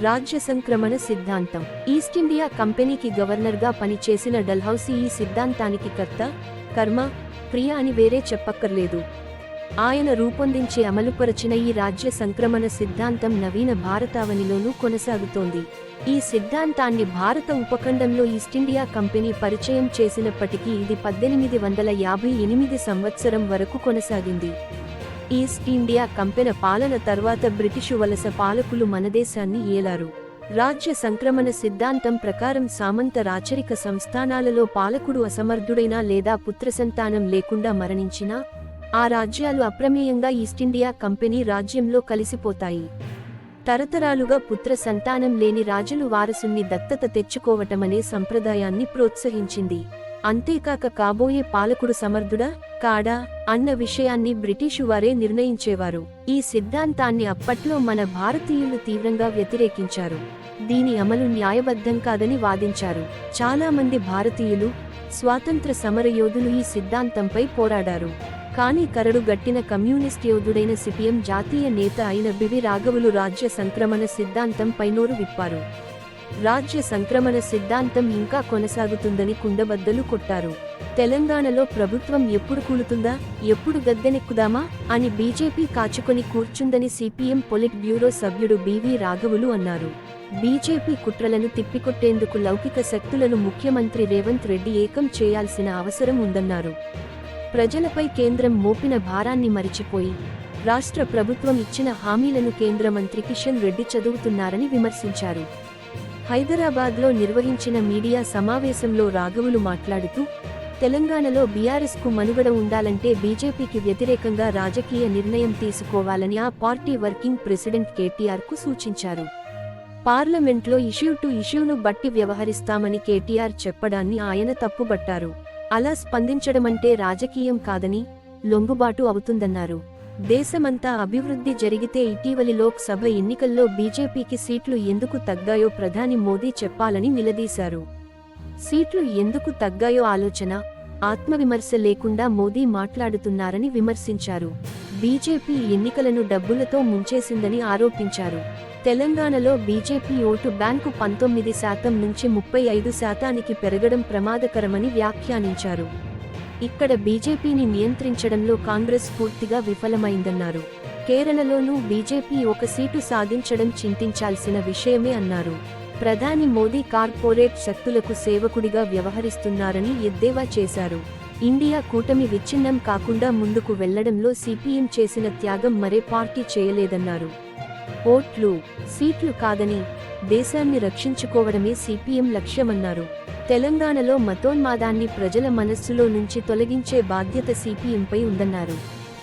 రాజ్య సంక్రమణ సిద్ధాంతం. ఈస్ట్ ఇండియా కంపెనీకి గవర్నర్గా పనిచేసిన డల్హౌసీ ఈ సిద్ధాంతానికి కర్త, కర్మ, క్రియ అని వేరే చెప్పక్కర్లేదు. ఆయన రూపొందించి అమలుపరచిన ఈ రాజ్య సంక్రమణ సిద్ధాంతం నవీన భారతావనిలోనూ కొనసాగుతోంది. ఈ సిద్ధాంతాన్ని భారత ఉపఖండంలో ఈస్టిండియా కంపెనీ పరిచయం చేసినప్పటికీ ఇది 1858 సంవత్సరం వరకు కొనసాగింది. ఈస్ట్ ఇండియా కంపెనీ పాలన తర్వాత బ్రిటిషు వలస పాలకులు మనదేశాన్ని ఏలారు. రాజ్య సంక్రమణ సిద్ధాంతం ప్రకారం సామంత రాచరిక సంస్థానాలలో పాలకుడు అసమర్థుడైనా లేదా పుత్రసంతానం లేకుండా మరణించినా ఆ రాజ్యాలు అప్రమేయంగా ఈస్టిండియా కంపెనీ రాజ్యంలో కలిసిపోతాయి. తరతరాలుగా పుత్ర సంతానం లేని రాజులు వారసుని దత్తత తెచ్చుకోవటమనే సంప్రదాయాన్ని ప్రోత్సహించింది. అంతేకాక కాబోయే పాలకుడు సమర్థుడా కాడా అన్న విషయాన్ని బ్రిటిషు వారే నిర్ణయించేవారు. ఈ సిద్ధాంతాన్ని అప్పట్లో మన భారతీయులు తీవ్రంగా వ్యతిరేకించారు. దీని అమలు న్యాయబద్ధం కాదని వాదించారు. చాలా మంది భారతీయులు, స్వాతంత్ర సమరయోధులు ఈ సిద్ధాంతంపై పోరాడారు. కానీ కరడు గట్టిన కమ్యూనిస్ట్ యోధుడైన సిపిఎం జాతీయ నేత అయిన బివి రాఘవులు రాజ్య సంక్రమణ సిద్ధాంతం పైనోరు విప్పారు. రాజ్య సంక్రమణ సిద్ధాంతం ఇంకా కొనసాగుతుందని కుండబద్దలు కొట్టారు. తెలంగాణలో ప్రభుత్వం ఎప్పుడు కూలుతుందా, ఎప్పుడు గద్దెనెక్కుదామా అని బీజేపీ కాచుకొని కూర్చుందని సిపిఎం పొలిట్ బ్యూరో సభ్యుడు బివి రాఘవులు అన్నారు. బీజేపీ కుట్రలను తిప్పికొట్టేందుకు లౌకిక శక్తులను ముఖ్యమంత్రి రేవంత్ రెడ్డి ఏకం చేయాల్సిన అవసరం ఉందన్నారు. ప్రజలపై కేంద్రం మోపిన భారాన్ని మరిచిపోయి రాష్ట్ర ప్రభుత్వం ఇచ్చిన హామీలను కేంద్ర మంత్రి కిషన్ రెడ్డి చదువుతున్నారని విమర్శించారు. హైదరాబాద్లో నిర్వహించిన మీడియా సమావేశంలో రాఘవులు మాట్లాడుతూ, తెలంగాణలో బీఆర్ఎస్కు మనుగడ ఉండాలంటే బీజేపీకి వ్యతిరేకంగా రాజకీయ నిర్ణయం తీసుకోవాలని ఆ పార్టీ వర్కింగ్ ప్రెసిడెంట్ కేటీఆర్కు సూచించారు. పార్లమెంట్లో ఇష్యూ టు ఇష్యూను బట్టి వ్యవహరిస్తామని కేటీఆర్ చెప్పడాన్ని ఆయన తప్పుబట్టారు. అలా స్పందించడమంటే రాజకీయం కాదని, లొంగుబాటు అవుతుందన్నారు. దేశమంతా అభివృద్ధి జరిగితే ఇటీవలి లోక్ సభ ఎన్నికల్లో బీజేపీకి సీట్లు ఎందుకు తగ్గాయో ప్రధాని మోదీ చెప్పాలని నిలదీశారు. సీట్లు ఎందుకు తగ్గాయో ఆలోచన, ఆత్మవిమర్శ లేకుండా మోదీ మాట్లాడుతున్నారని విమర్శించారు. బీజేపీ ఎన్నికలను డబ్బులతో ముంచేసిందని ఆరోపించారు. తెలంగాణలో బీజేపీ ఓటు బ్యాంకు 19% నుంచి 35% పెరగడం ప్రమాదకరమని వ్యాఖ్యానించారు. ఇక్కడ బీజేపీని నియంత్రించడంలో కాంగ్రెస్ పూర్తిగా విఫలమైందన్నారు. కేరళలోనూ బీజేపీ ఒక సీటు సాధించడం చింతించాల్సిన విషయమే అన్నారు. ప్రధాని మోదీ కార్పొరేట్ శక్తులకు సేవకుడిగా వ్యవహరిస్తున్నారని ఎద్దేవా చేశారు. ఇండియా కూటమి విచ్ఛిన్నం కాకుండా ముందుకు వెళ్లడంలో సిపిఎం చేసిన త్యాగం మరే పార్టీ చేయలేదన్నారు. ఓట్లు, సీట్లు కాదని దేశాన్ని రక్షించుకోవడమే సిపిఎం లక్ష్యమన్నారు. తెలంగాణలో మతోన్మాదాన్ని ప్రజల మనస్సులో నుంచి తొలగించే బాధ్యత సిపిఎంపై ఉందన్నారు.